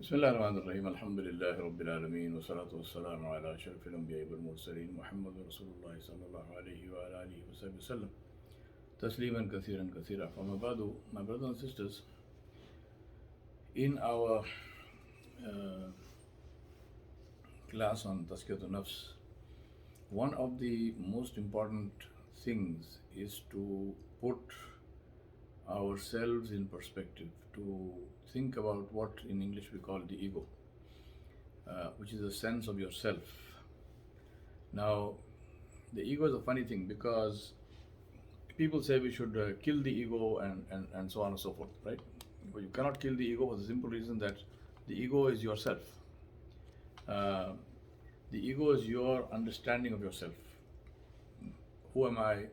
بسم الله الرحمن الرحيم الحمد لله رب العالمين والصلاة والسلام على أشرف الأنبياء والمرسلين محمد رسول الله صلى الله عليه وعلى آله وصحبه وسلم تسليما كثيرا كثيرا. Amma ba'du, my brothers and sisters, in our uh, class on Tazkiyya Nafs, one of the most important things is to put ourselves in perspective, to think about what in English we call the ego, which is a sense of yourself. Now, the ego is a funny thing because people say we should kill the ego and so on and so forth, right? But you cannot kill the ego for the simple reason that the ego is yourself. Uh, the ego is your understanding of yourself. Who am I?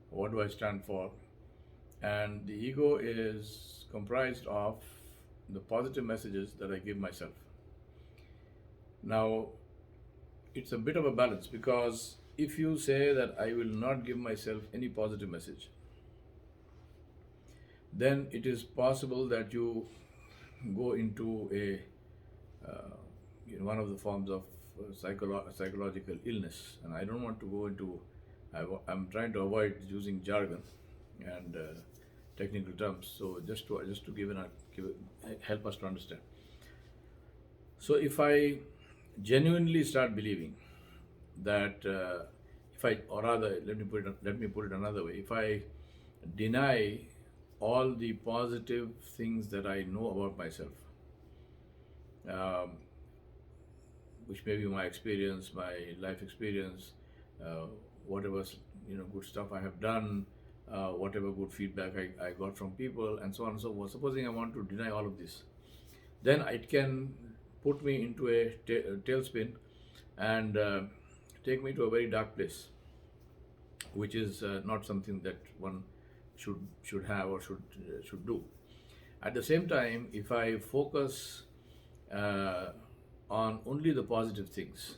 What do I stand for? And the ego is comprised of the positive messages that I give myself. Now, it's a bit of a balance because if you say that I will not give myself any positive message, then it is possible that you go into one of the forms of psychological illness. And I don't want to go into, I'm trying to avoid using jargon and technical terms. So just to help us to understand. So if I genuinely start believing that if I, or rather, let me put it another way. If I deny all the positive things that I know about myself, which may be my experience, my life experience, whatever good stuff I have done, whatever good feedback I got from people, and so on and so forth. Supposing I want to deny all of this, then it can put me into a tailspin and take me to a very dark place, which is not something that one should have or should do. At the same time, if I focus on only the positive things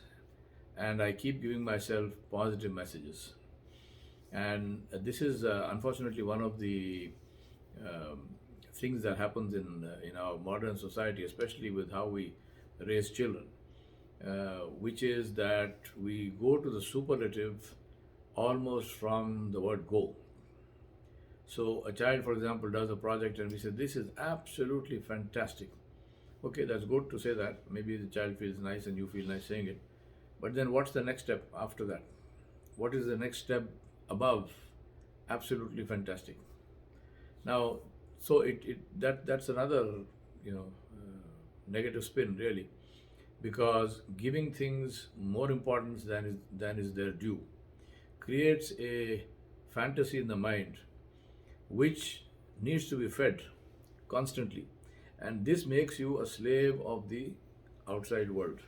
and I keep giving myself positive messages, and this is unfortunately one of the things that happens in our modern society, especially with how we raise children, which is that we go to the superlative almost from the word go. So a child, for example, does a project and we say, this is absolutely fantastic. Okay, that's good to say that. Maybe the child feels nice and you feel nice saying it. But then what's the next step after that? What is the next step above absolutely fantastic? Now, so that's another negative spin, really, because giving things more importance than is their due creates a fantasy in the mind which needs to be fed constantly, and this makes you a slave of the outside world.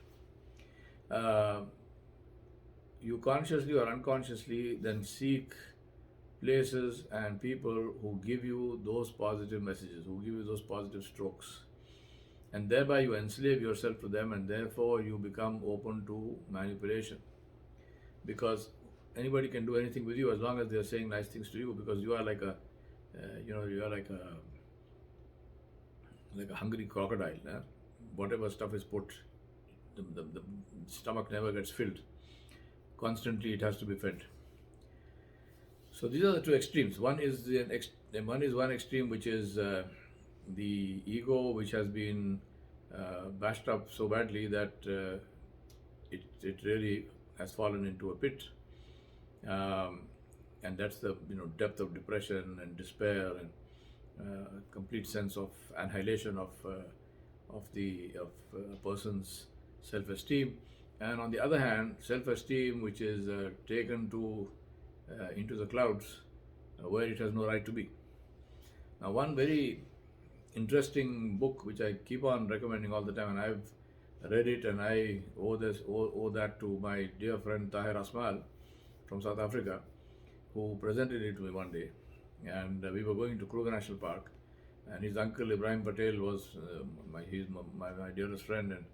You consciously or unconsciously then seek places and people who give you those positive messages, who give you those positive strokes, and thereby you enslave yourself to them, and therefore you become open to manipulation, because anybody can do anything with you as long as they are saying nice things to you, because you are like a you are like a hungry crocodile. Whatever stuff is put, the stomach never gets filled. Constantly it has to be fed. So these are the two extremes. One is one extreme, which is the ego, which has been bashed up so badly that it really has fallen into a pit, and that's the depth of depression and despair and complete sense of annihilation of a person's self-esteem. And on the other hand, self-esteem which is taken to into the clouds, where it has no right to be. Now, one very interesting book which I keep on recommending all the time, and I've read it, and I owe that to my dear friend Tahir Asmal from South Africa, who presented it to me one day. And we were going to Kruger National Park, and his uncle Ibrahim Patel was he's my dearest friend, and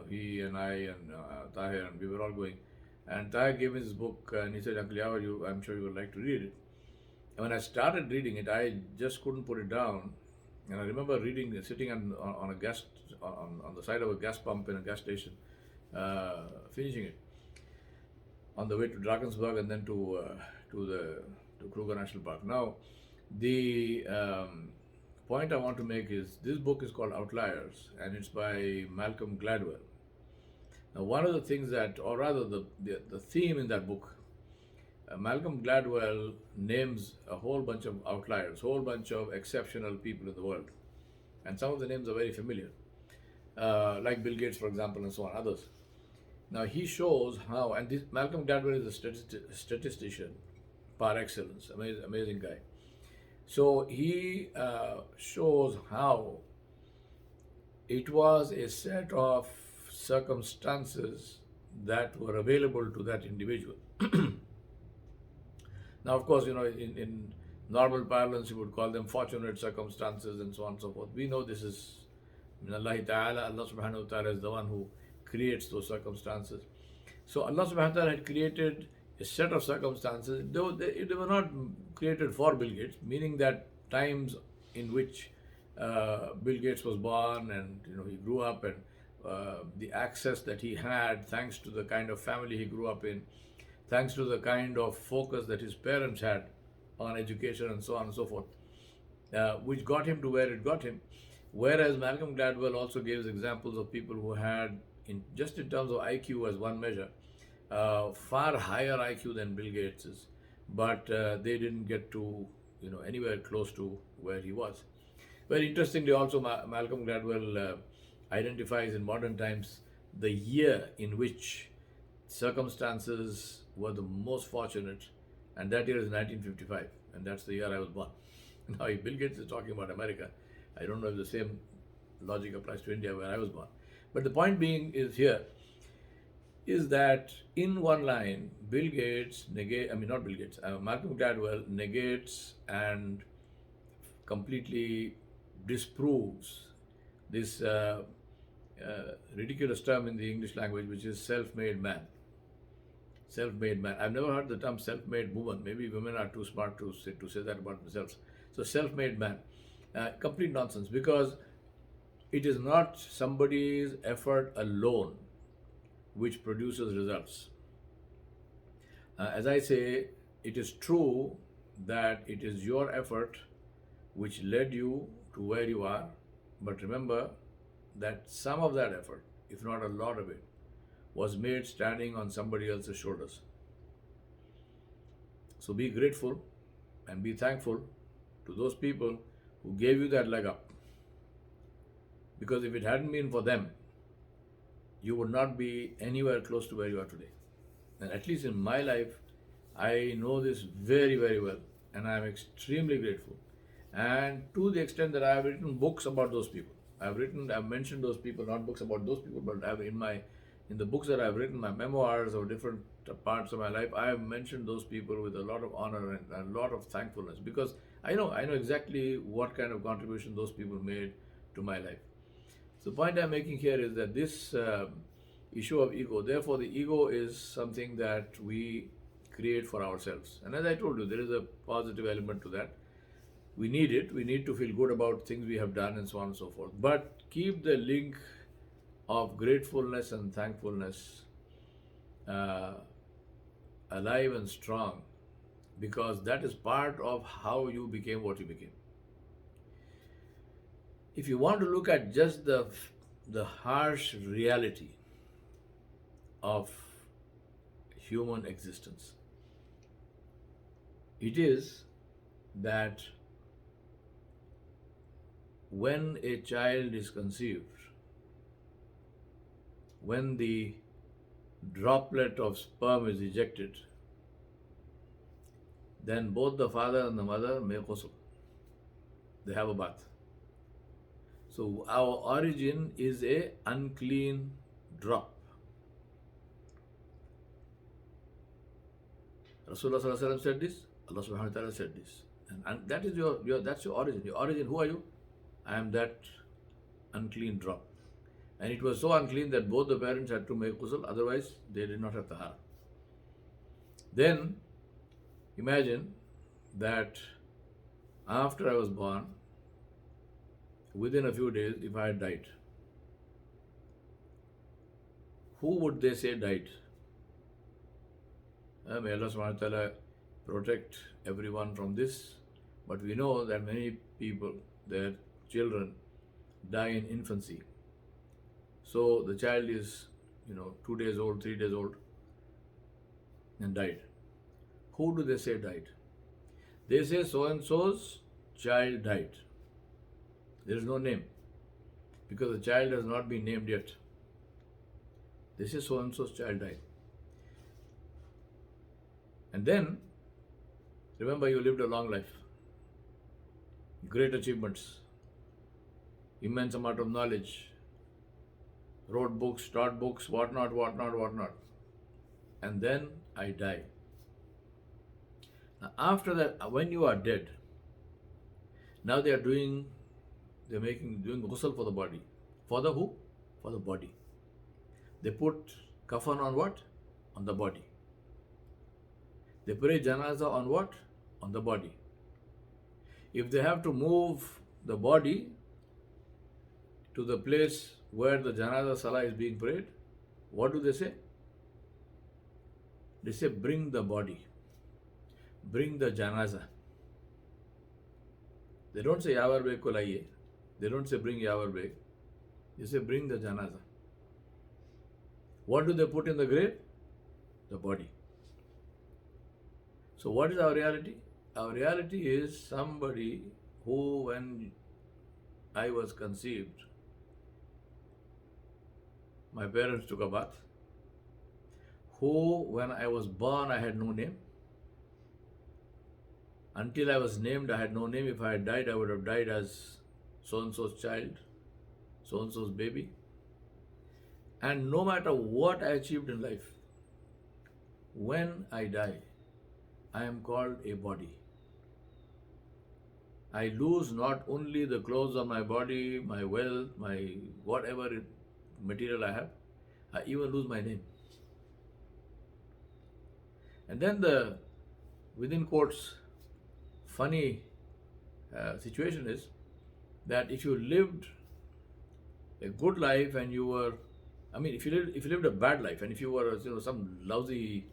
he and I and Tahir, and we were all going. And Tahir gave me this book, and he said, Uncle Yawar, I'm sure you would like to read it. And when I started reading it, I just couldn't put it down And I remember sitting on a gas on the side of a gas pump in a gas station, finishing it on the way to Drakensberg and then to Kruger National Park. Now, the point I want to make is this book is called Outliers, and it's by Malcolm Gladwell. Now, one of the things that, or rather, the theme in that book, Malcolm Gladwell names a whole bunch of outliers, whole bunch of exceptional people in the world, and some of the names are very familiar, like Bill Gates, for example, and so on, others. Now he shows how, and this Malcolm Gladwell is a statistician par excellence, amazing guy. So he shows how it was a set of circumstances that were available to that individual. Now, of course, in normal parlance, you would call them fortunate circumstances and so on and so forth. We know this is min Allah Ta'ala. Allah subhanahu wa ta'ala is the one who creates those circumstances. So Allah subhanahu wa ta'ala had created a set of circumstances. They were not created for Bill Gates, meaning that times in which Bill Gates was born and he grew up, and the access that he had thanks to the kind of family he grew up in, thanks to the kind of focus that his parents had on education and so on and so forth, which got him to where it got him. Whereas Malcolm Gladwell also gives examples of people who had, just in terms of IQ as one measure, far higher IQ than Bill Gates's, but they didn't get to anywhere close to where he was. Very interestingly, also Malcolm Gladwell identifies in modern times the year in which circumstances were the most fortunate, and that year is 1955, and that's the year I was born. Now, if Bill Gates is talking about America, I don't know if the same logic applies to India where I was born. But the point being is that in one line, Malcolm Gladwell negates and completely disproves this ridiculous term in the English language, which is self-made man. Self-made man. I've never heard the term self-made woman. Maybe women are too smart to say that about themselves. So self-made man. Complete nonsense, because it is not somebody's effort alone which produces results. As I say, it is true that it is your effort which led you to where you are, but remember that some of that effort, if not a lot of it, was made standing on somebody else's shoulders. So be grateful and be thankful to those people who gave you that leg up. Because if it hadn't been for them, you would not be anywhere close to where you are today. And at least in my life, I know this very, very well, and I am extremely grateful. And to the extent that I have written books about those people, I've mentioned those people, not books about those people, but in the books that I've written, my memoirs of different parts of my life, I have mentioned those people with a lot of honor and a lot of thankfulness, because I know exactly what kind of contribution those people made to my life. So the point I'm making here is that this issue of ego, therefore the ego is something that we create for ourselves. And as I told you, there is a positive element to that. We need it. We need to feel good about things we have done and so on and so forth. But keep the link of gratefulness and thankfulness alive and strong, because that is part of how you became what you became. If you want to look at just the harsh reality of human existence, it is that when a child is conceived, when the droplet of sperm is ejected, then both the father and the mother make ghusl. They have a bath. So our origin is a unclean drop. Rasulullah Sallallahu Alaihi Wasallam said this, Allah Subhanahu Wa Ta'ala said this. And that is that's your origin. Your origin, who are you? I am that unclean drop. And it was so unclean that both the parents had to make ghusl, otherwise they did not have tahara. Then imagine that after I was born, within a few days if I had died? Who would they say died? May Allah subhanahu wa ta'ala protect everyone from this. But we know that many people, their children, die in infancy. So the child is, 2 days old, 3 days old, and died. Who do they say died? They say so and so's child died. There is no name because the child has not been named yet. They say so and so's child died. And then, remember, you lived a long life, great achievements, immense amount of knowledge, wrote books, taught books, whatnot. And then I die. Now, after that, when you are dead, now they are doing ghusl for the body. For the who? For the body. They put kafan on what? On the body. They pray janaza on what? On the body. If they have to move the body to the place where the janaza salah is being prayed, what do they say? They say, bring the body. Bring the janaza. They don't say Yawar Baig ko laiye. They don't say bring Yawar Baig. They say bring the janaza. What do they put in the grave? The body. So what is our reality? Our reality is somebody who, when I was conceived, my parents took a bath. Who, when I was born, I had no name. Until I was named, I had no name. If I had died, I would have died as so-and-so's child, so-and-so's baby. And no matter what I achieved in life, when I die, I am called a body. I lose not only the clothes on my body, my wealth, my whatever material I have, I even lose my name. And then the, within quotes, funny situation is that if you lived a good life and you were, if you lived a bad life and if you were some lousy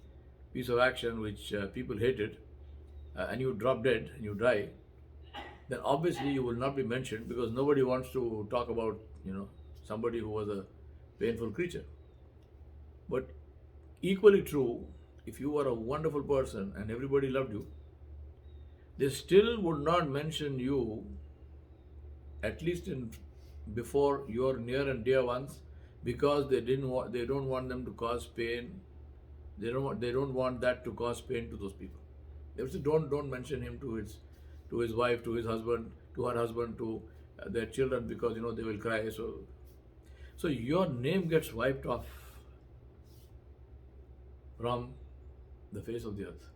piece of action which people hated, and you drop dead and you die, then obviously you will not be mentioned because nobody wants to talk about somebody who was a painful creature. But equally true, if you were a wonderful person and everybody loved you, they still would not mention you, at least before your near and dear ones, because they don't want them to cause pain. They don't want that to cause pain to those people. They would say, don't mention him to his wife, to his husband, to her husband, to their children, because they will cry. So your name gets wiped off from the face of the earth.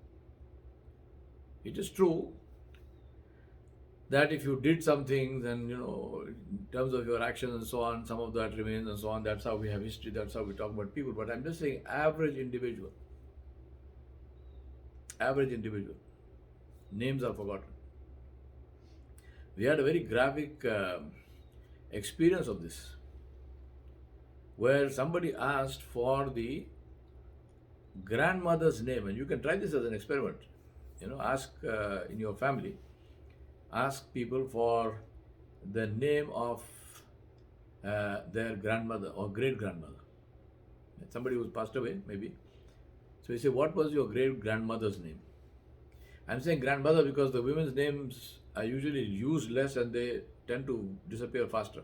It is true that if you did some things and in terms of your actions and so on, some of that remains and so on. That's how we have history, that's how we talk about people. But I'm just saying average individual, names are forgotten. We had a very graphic experience of this, where somebody asked for the grandmother's name, and you can try this as an experiment. Ask in your family, ask people for the name of their grandmother or great grandmother, somebody who's passed away maybe. So you say, what was your great grandmother's name? I'm saying grandmother because the women's names are usually used less and they tend to disappear faster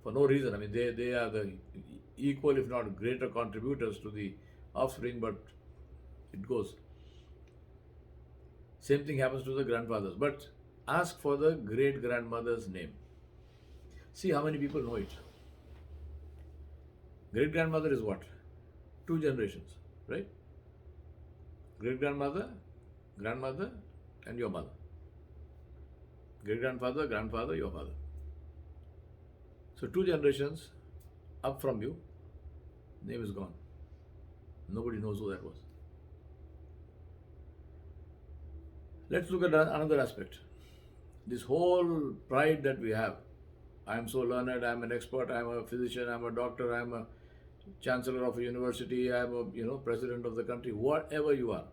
for no reason. They are the equal, if not greater, contributors to the offspring, but it goes. Same thing happens to the grandfathers. But ask for the great grandmother's name. See how many people know it. Great grandmother is what? 2 generations, right? Great grandmother, grandmother, and your mother. Great grandfather, grandfather, your father. So 2 generations up from you, name is gone. Nobody knows who that was. Let's look at another aspect. This whole pride that we have I'm so learned, I'm an expert, I'm a physician, I'm a doctor, I'm a chancellor of a university, I'm a president of the country, whatever you are.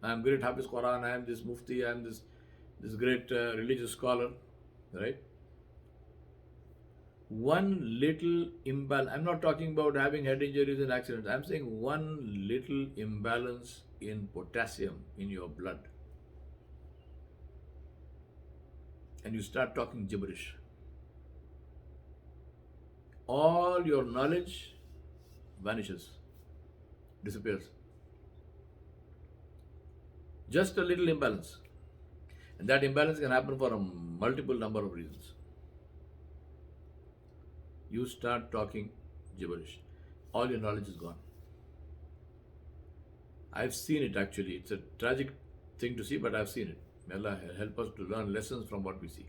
I'm great Hafiz Quran, I'm this Mufti, I'm this great religious scholar, right? One little imbalance, I'm not talking about having head injuries and accidents, I'm saying one little imbalance in potassium in your blood, and you start talking gibberish. All your knowledge vanishes, disappears. Just a little imbalance. And that imbalance can happen for a multiple number of reasons. You start talking gibberish. All your knowledge is gone. I've seen it actually. It's a tragic thing to see, but I've seen it. May Allah help us to learn lessons from what we see.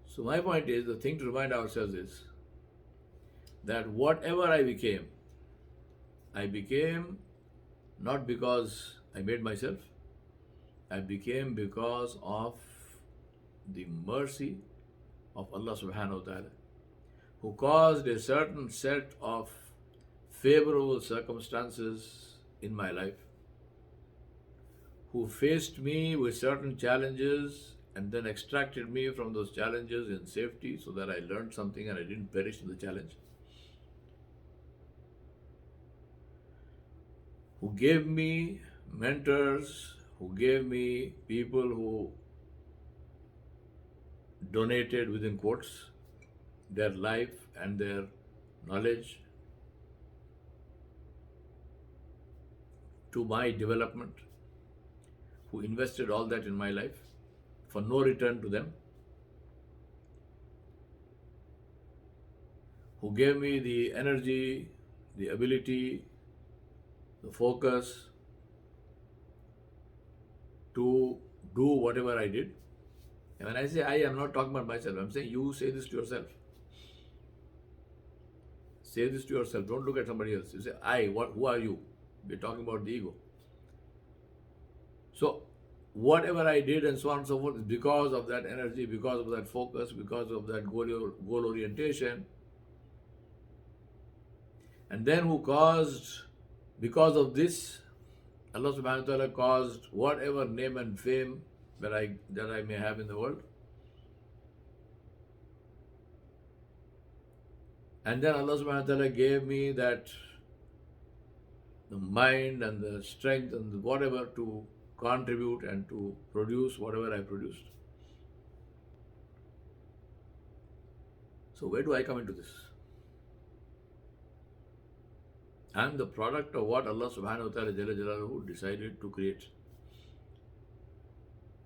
So my point is, the thing to remind ourselves is that whatever I became not because I made myself. I became because of the mercy of Allah subhanahu wa ta'ala, who caused a certain set of favorable circumstances in my life, who faced me with certain challenges and then extracted me from those challenges in safety so that I learned something and I didn't perish in the challenge, who gave me mentors, who gave me people who donated, within quotes, their life and their knowledge to my development, who invested all that in my life for no return to them, who gave me the energy, the ability, the focus to do whatever I did. And when I say I, am not talking about myself. I'm saying you say this to yourself. Say this to yourself. Don't look at somebody else. You say, I, who are you? We're talking about the ego. So, whatever I did and so on and so forth is because of that energy, because of that focus, because of that goal orientation. And then who caused, because of this, Allah subhanahu wa ta'ala caused whatever name and fame that I may have in the world. And then Allah subhanahu wa ta'ala gave me that the mind and the strength and whatever to contribute and to produce whatever I produced. So where do I come into this? I'm the product of what Allah subhanahu wa ta'ala Jalla Jalaluhu decided to create.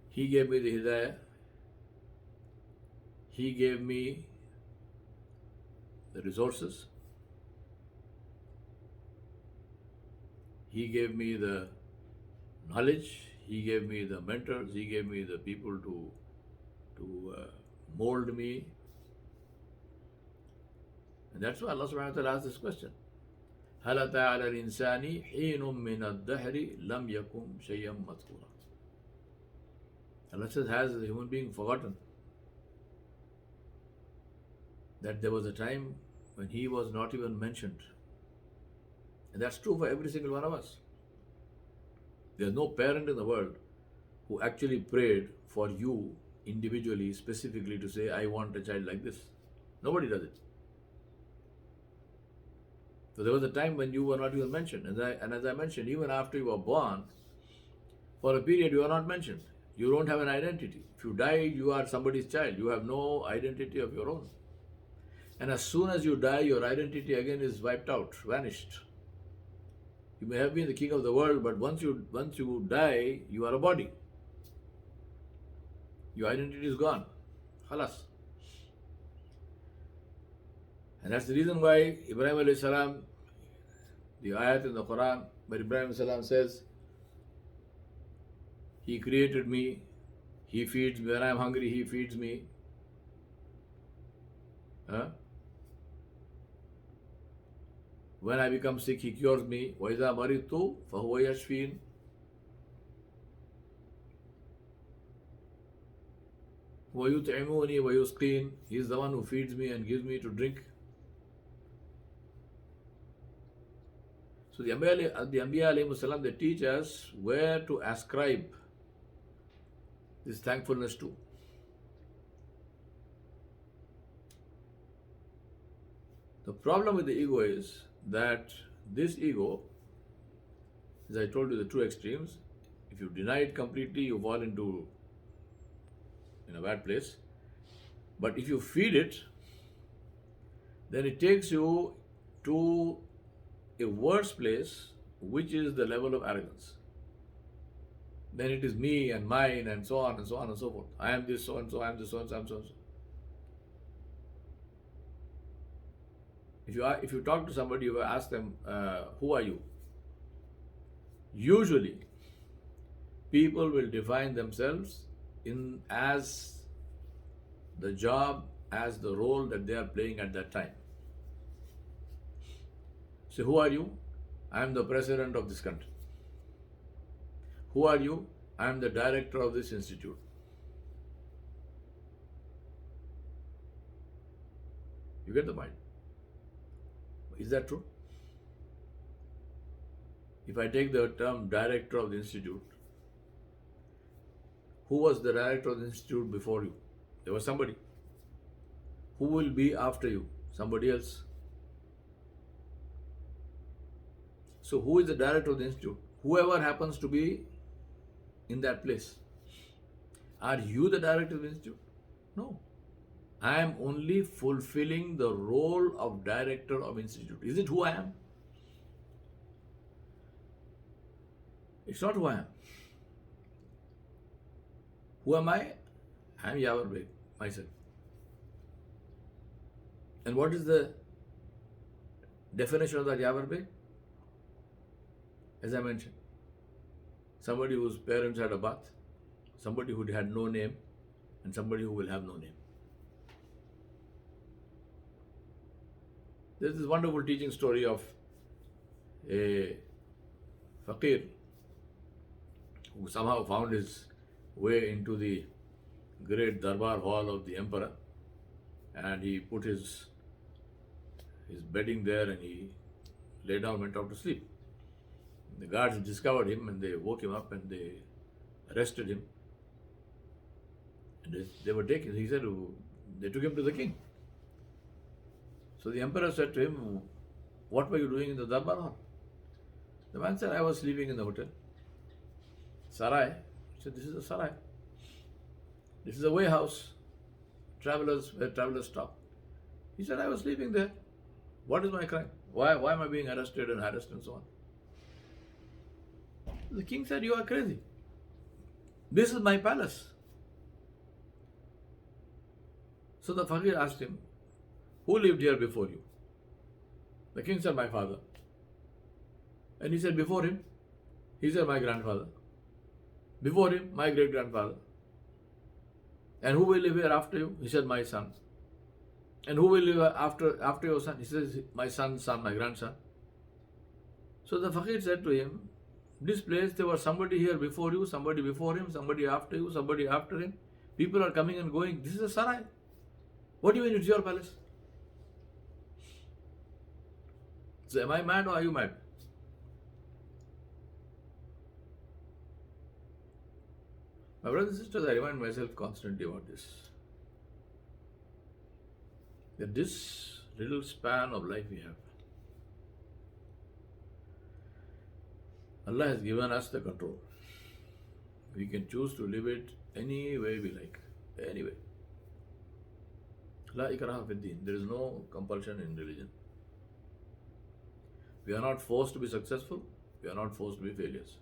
He gave me the hidayah. He gave me the resources. He gave me the knowledge. He gave me the mentors. He gave me the people to mold me. And that's why Allah subhanahu wa ta'ala asked this question. هَلَ أَتَى عَلَى الْإِنسَانِ حِينٌ مِّنَ الدَّهْرِ لَمْ يَكُنْ شَيْئًا مَذْكُورًا. Allah says, has the human being forgotten that there was a time when he was not even mentioned? And that's true for every single one of us. There's no parent in the world who actually prayed for you individually, specifically to say, I want a child like this. Nobody does it. So there was a time when you were not even mentioned. And as I mentioned, even after you were born, for a period you are not mentioned. You don't have an identity. If you die, you are somebody's child. You have no identity of your own. And as soon as you die, your identity again is wiped out, vanished. You may have been the king of the world, but once you die, you are a body. Your identity is gone. Khalas. And that's the reason why Ibrahim alayhi salam, the ayat in the Quran, where Ibrahim alayhi salam says, He created me, He feeds me. When I am hungry, He feeds me. When I become sick, He cures me. وَإِذَا مَرِضْتُ فَهُوَ يَشْفِينِ. وَيُطْعِمُونِي وَيُسْقِينِ. He is the one who feeds me and gives me to drink. So the Anbiya alayhi salam, they teach us where to ascribe this thankfulness to. The problem with the ego is that this ego, as I told you, the two extremes. If you deny it completely, you fall into in a bad place. But if you feed it, then it takes you to a worse place, which is the level of arrogance. Then it is me and mine and so on and so on and so forth. I am this so and so, I am this so and so, I am so and so. If you talk to somebody, you ask them, who are you? Usually, people will define themselves as the job, as the role that they are playing at that time. So, who are you? I am the president of this country. Who are you? I am the director of this institute. You get the point? Is that true? If I take the term director of the institute, who was the director of the institute before you? There was somebody. Who will be after you? Somebody else. So who is the director of the institute? Whoever happens to be in that place. Are you the director of the institute? No. I am only fulfilling the role of director of institute. Is it who I am? It's not who I am. Who am I? I am Yawar Baig, myself. And what is the definition of that Yawar Baig? As I mentioned, somebody whose parents had a bath, somebody who had no name, and somebody who will have no name. There's this wonderful teaching story of a fakir who somehow found his way into the great darbar hall of the emperor, and he put his bedding there and he lay down, went out to sleep. The guards discovered him and they woke him up and they arrested him. And they were taken. He said they took him to the king. So the emperor said to him, "What were you doing in the darbar hall?" The man said, "I was sleeping in the hotel." Sarai. He said, "This is a sarai. This is a warehouse. Where travelers stop." He said, "I was sleeping there. What is my crime? Why am I being arrested and harassed and so on?" The king said, "You are crazy. This is my palace." So the fakir asked him, "Who lived here before you?" The king said, "My father." And he said, "Before him?" He said, "My grandfather." Before him, "My great grandfather." "And who will live here after you?" He said, "My son." "And who will live after your son?" He says, "My son's son, my grandson." So the fakir said to him, "This place, there was somebody here before you, somebody before him, somebody after you, somebody after him. People are coming and going. This is a sarai. What do you mean it's your palace?" So am I mad or are you mad? My brothers and sisters, I remind myself constantly about this. That this little span of life we have, Allah has given us the control. We can choose to live it any way we like. Any way. La ikraha fid din. There is no compulsion in religion. We are not forced to be successful. We are not forced to be failures.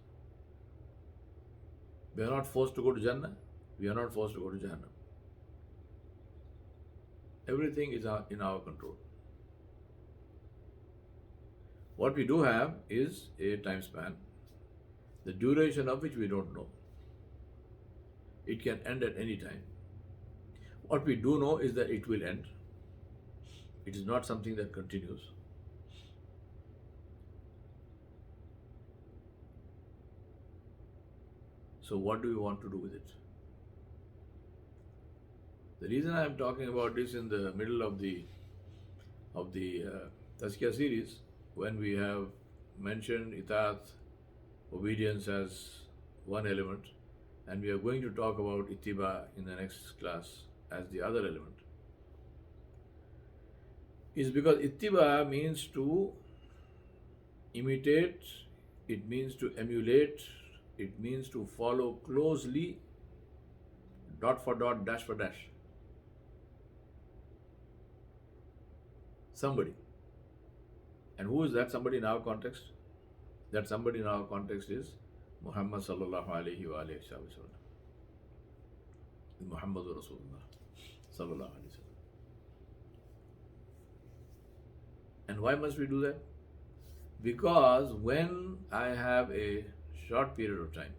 We are not forced to go to Jannah. We are not forced to go to Jahannam. Everything is in our control. What we do have is a time span, the duration of which we don't know. It can end at any time. What we do know is that it will end. It is not something that continues. So what do we want to do with it? The reason I am talking about this in the middle of the Tazkiyya series, when we have mentioned itaat, obedience as one element, and we are going to talk about ittiba in the next class as the other element, is because ittiba means to imitate, it means to emulate, it means to follow closely, dot for dot, dash for dash, somebody. And who is that somebody in our context? That somebody in our context is Muhammad sallallahu alayhi wa alayhi wa sallam. Muhammadur Rasulullah sallallahu alayhi wa sallam. And why must we do that? Because when I have a short period of time,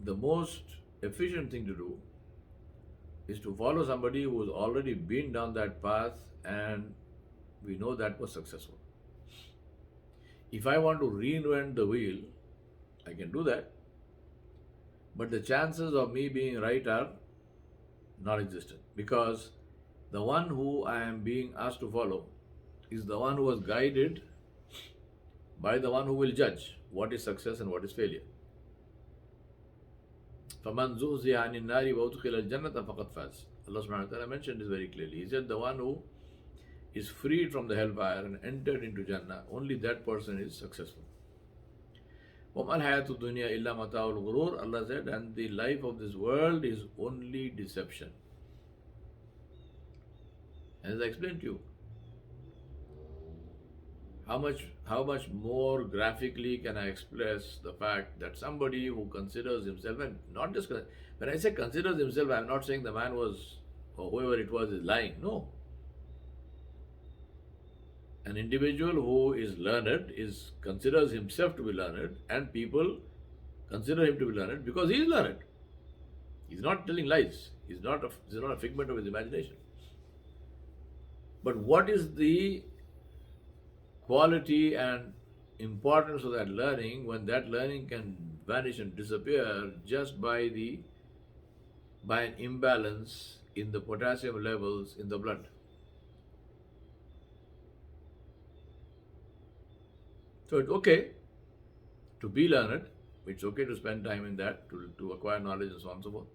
the most efficient thing to do is to follow somebody who has already been down that path and we know that was successful. If I want to reinvent the wheel, I can do that, but the chances of me being right are non-existent, because the one who I am being asked to follow is the one who was guided by the one who will judge what is success and what is failure. فَمَنْ زُحْزِحَ عَنِ النَّارِ وَأُدْخِلَ الْجَنَّةَ فَقَدْ فَازَ. Allah subhanahu wa ta'ala mentioned this very clearly. He said the one who is freed from the hellfire and entered into Jannah, only that person is successful. وَمَا الْحَيَاةُ الدُّنْيَا إِلَّا مَتَاعُ الْغُرُورِ. Allah said, and the life of this world is only deception. And as I explained to you, how much more graphically can I express the fact that somebody who considers himself, and not just when I say considers himself, I am not saying the man was, or whoever it was, is lying. No. An individual who is learned considers himself to be learned, and people consider him to be learned because he is learned. He's not telling lies. He's not a figment of his imagination. But what is the quality and importance of that learning when that learning can vanish and disappear just by an imbalance in the potassium levels in the blood? So it's okay to be learned, it's okay to spend time in that, to acquire knowledge and so on and so forth.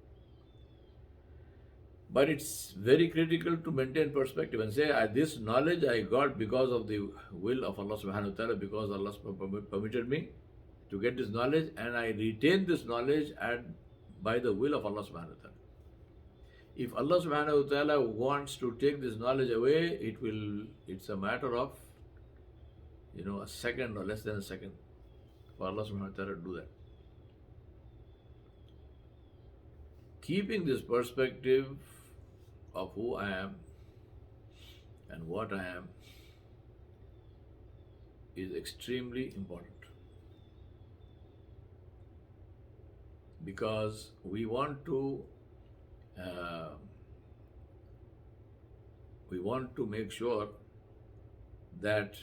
But it's very critical to maintain perspective and say, this knowledge I got because of the will of Allah subhanahu wa ta'ala, because Allah permitted me to get this knowledge, and I retain this knowledge by the will of Allah subhanahu wa ta'ala. If Allah subhanahu wa ta'ala wants to take this knowledge away, it's a matter of a second or less than a second for Allah subhanahu wa ta'ala to do that. Keeping this perspective of who I am and what I am is extremely important, because we want to make sure that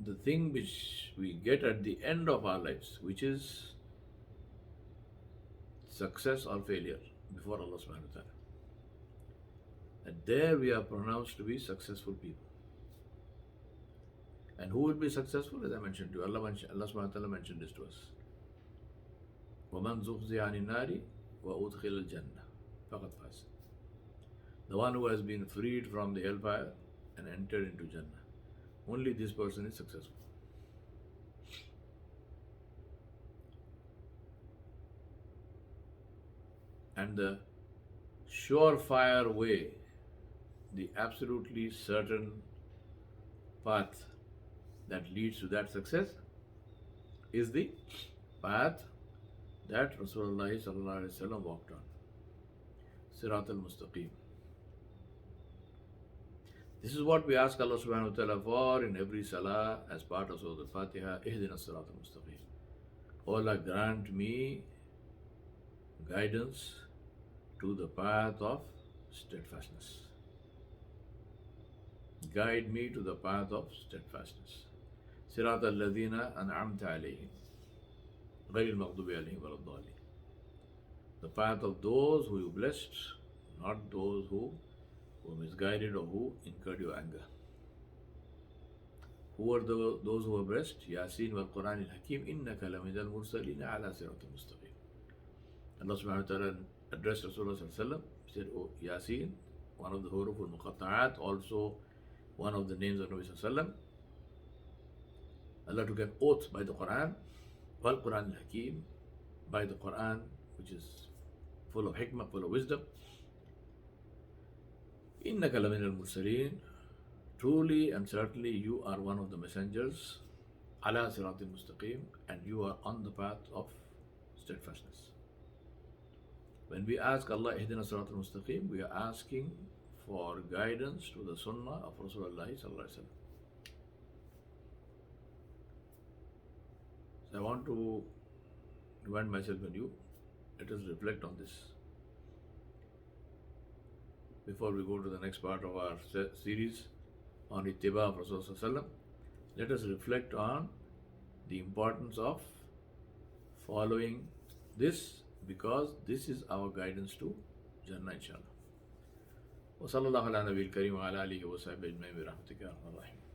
the thing which we get at the end of our lives, which is success or failure before Allah subhanahu wa ta'ala, that there we are pronounced to be successful people. And who will be successful? As I mentioned to you, Allah subhanahu wa ta'ala mentioned this to us. وَمَنْ زُحْزِحَ عَنِ النَّارِ وَأُدْخِلَ الْجَنَّةَ فَقَدْ فَازَ. The one who has been freed from the hellfire and entered into Jannah, only this person is successful. And the surefire way, the absolutely certain path that leads to that success is the path that Rasulullah sallallahu alaihi wasallam walked on. Sirat al-Mustaqim. This is what we ask Allah subhanahu wa ta'ala for in every salah as part of Surah Al-Fatiha. Ihdina Sirat al-Mustaqim. O Allah, grant me guidance to the path of steadfastness. Guide me to the path of steadfastness. Sirat al-Ladina an'amta alayhim. غير المغضوب عليهم ولا الضالين. The path of those who you blessed, not those who were misguided or who incurred your anger. Who are those who were blessed? Yasin wal Quran al Hakim, innaka lamidal mursalina ala siratul mustaqim. Allah subhanahu wa ta'ala addressed Rasulullah sallallahu alaihi wasallam. He said, "Oh Yasin," one of the huruf al muqatta'at, also one of the names of Nabi sallallahu alaihi wasallam. Allah took an oath by the Quran, wal Quran al Hakim, by the Quran, which is full of hikmah, full of wisdom. Innaka laminal mursaleen, truly and certainly you are one of the messengers, ala siratil mustaqim, and you are on the path of steadfastness. When we ask Allah ihdina siratal mustaqim, we are asking for guidance to the sunnah of Rasulullah sallallahu alaihi wasallam. So I want to remind myself and you, let us reflect on this. Before we go to the next part of our series on ittiba of Rasulullah sallallahu alaihi wasallam, let us reflect on the importance of following this, because this is our guidance to Jannah, inshallah. Wa sallallahu ala nabiyil kareem wa ala alihi wa sahbihi ajma'in bi rahmatika ya arhamar rahimin.